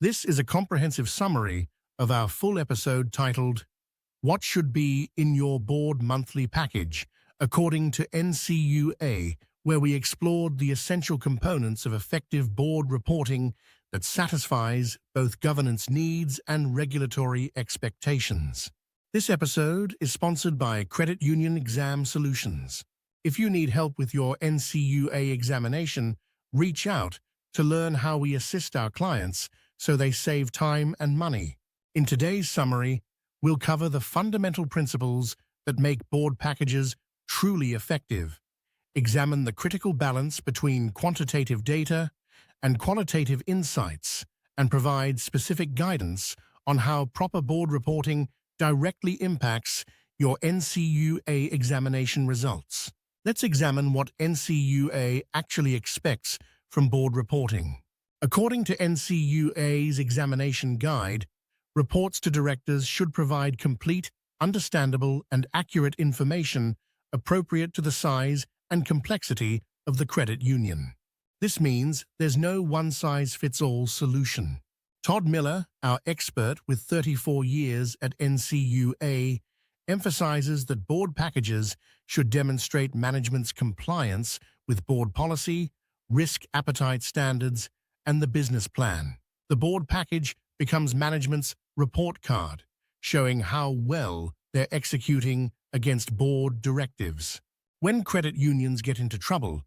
This is a comprehensive summary of our full episode titled, What Should Be in Your Board Monthly Package, according to NCUA, where we explored the essential components of effective board reporting that satisfies both governance needs and regulatory expectations. This episode is sponsored by Credit Union Exam Solutions. If you need help with your NCUA examination, reach out to learn how we assist our clients so they save time and money. In today's summary, we'll cover the fundamental principles that make board packages truly effective, examine the critical balance between quantitative data and qualitative insights, and provide specific guidance on how proper board reporting directly impacts your NCUA examination results. Let's examine what NCUA actually expects from board reporting. According to NCUA's examination guide, reports to directors should provide complete, understandable, and accurate information appropriate to the size and complexity of the credit union. This means there's no one-size-fits-all solution. Todd Miller, our expert with 34 years at NCUA, emphasizes that board packages should demonstrate management's compliance with board policy, risk appetite standards, and the business plan. The board package becomes management's report card, showing how well they're executing against board directives. When credit unions get into trouble,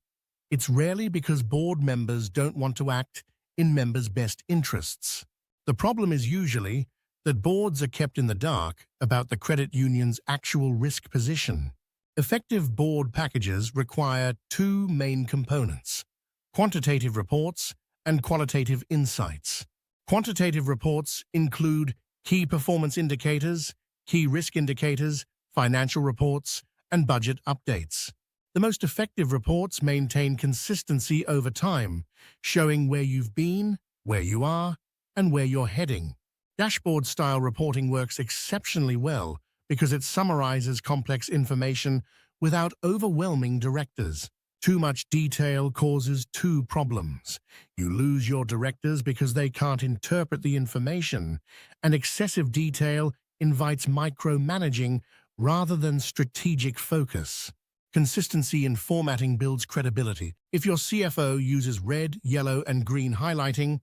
it's rarely because board members don't want to act in members' best interests. The problem is usually that boards are kept in the dark about the credit union's actual risk position. Effective board packages require two main components: quantitative reports and qualitative insights. Quantitative reports include key performance indicators, key risk indicators, financial reports, and budget updates. The most effective reports maintain consistency over time, showing where you've been, where you are, and where you're heading. Dashboard-style reporting works exceptionally well because it summarizes complex information without overwhelming directors. Too much detail causes two problems. You lose your directors because they can't interpret the information, and excessive detail invites micromanaging rather than strategic focus. Consistency in formatting builds credibility. If your CFO uses red, yellow, and green highlighting,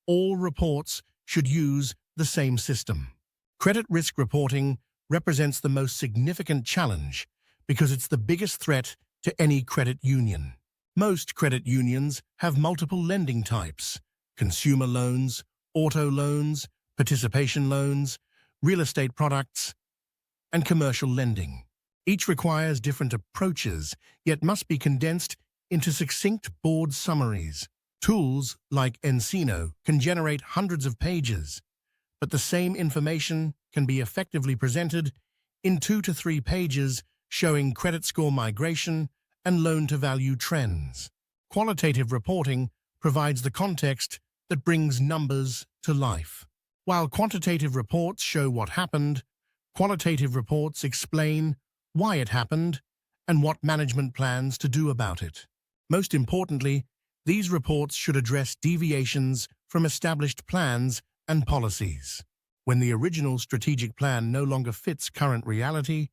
all reports should use the same system. Credit risk reporting represents the most significant challenge because it's the biggest threat to any credit union. Most credit unions have multiple lending types: consumer loans, auto loans, participation loans, real estate products, and commercial lending. Each requires different approaches, yet must be condensed into succinct board summaries. Tools like nCino can generate hundreds of pages, but the same information can be effectively presented in 2 to 3 pages, showing credit score migration and loan-to-value trends. Qualitative reporting provides the context that brings numbers to life. While quantitative reports show what happened, qualitative reports explain why it happened and what management plans to do about it. Most importantly, these reports should address deviations from established plans and policies. When the original strategic plan no longer fits current reality,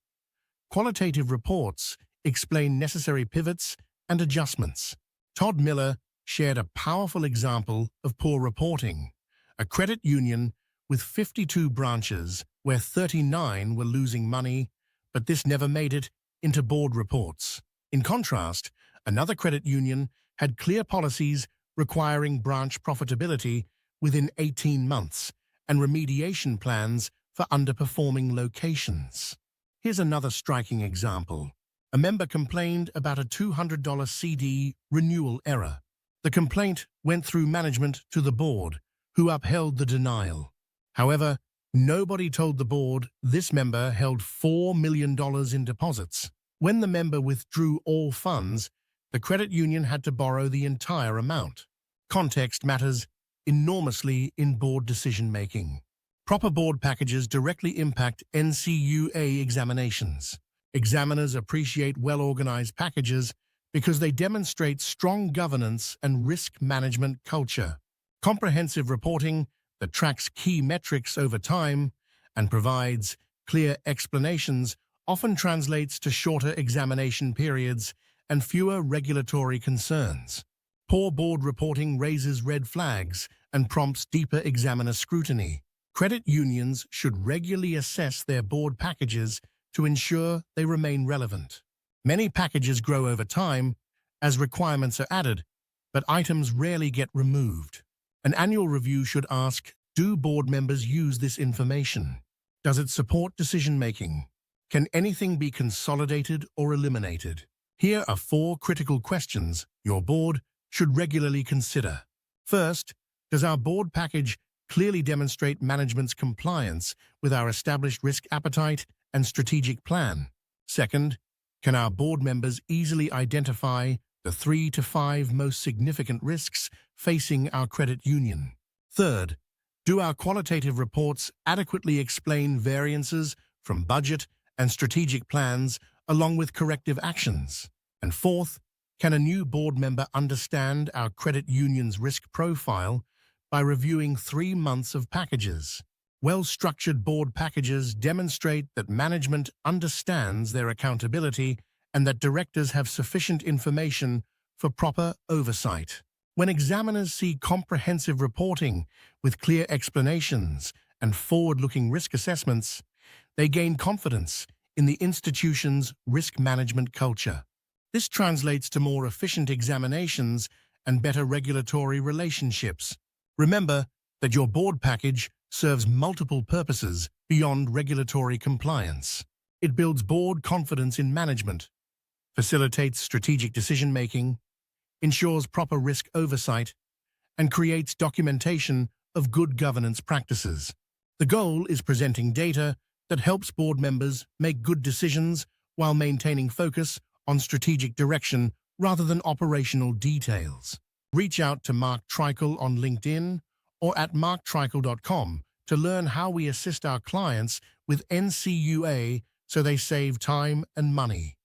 qualitative reports explain necessary pivots and adjustments. Todd Miller shared a powerful example of poor reporting: a credit union with 52 branches where 39 were losing money, but this never made it into board reports. In contrast, another credit union had clear policies requiring branch profitability within 18 months and remediation plans for underperforming locations. Here's another striking example. A member complained about a $200 CD renewal error. The complaint went through management to the board, who upheld the denial. However, nobody told the board this member held $4 million in deposits. When the member withdrew all funds, the credit union had to borrow the entire amount. Context matters enormously in board decision-making. Proper board packages directly impact NCUA examinations. Examiners appreciate well-organized packages because they demonstrate strong governance and risk management culture. Comprehensive reporting that tracks key metrics over time and provides clear explanations often translates to shorter examination periods and fewer regulatory concerns. Poor board reporting raises red flags and prompts deeper examiner scrutiny. Credit unions should regularly assess their board packages to ensure they remain relevant. Many packages grow over time as requirements are added, but items rarely get removed. An annual review should ask, do board members use this information? Does it support decision-making? Can anything be consolidated or eliminated? Here are 4 critical questions your board should regularly consider. First, does our board package clearly demonstrate management's compliance with our established risk appetite and strategic plan? Second, can our board members easily identify the 3 to 5 most significant risks facing our credit union? Third, do our qualitative reports adequately explain variances from budget and strategic plans along with corrective actions? And fourth, can a new board member understand our credit union's risk profile by reviewing 3 months of packages? Well-structured board packages demonstrate that management understands their accountability and that directors have sufficient information for proper oversight. When examiners see comprehensive reporting with clear explanations and forward-looking risk assessments, they gain confidence in the institution's risk management culture. This translates to more efficient examinations and better regulatory relationships. Remember that your board package serves multiple purposes beyond regulatory compliance. It builds board confidence in management, facilitates strategic decision-making, ensures proper risk oversight, and creates documentation of good governance practices. The goal is presenting data that helps board members make good decisions while maintaining focus on strategic direction rather than operational details. Reach out to Mark Treichel on LinkedIn or at marktreichel.com to learn how we assist our clients with NCUA so they save time and money.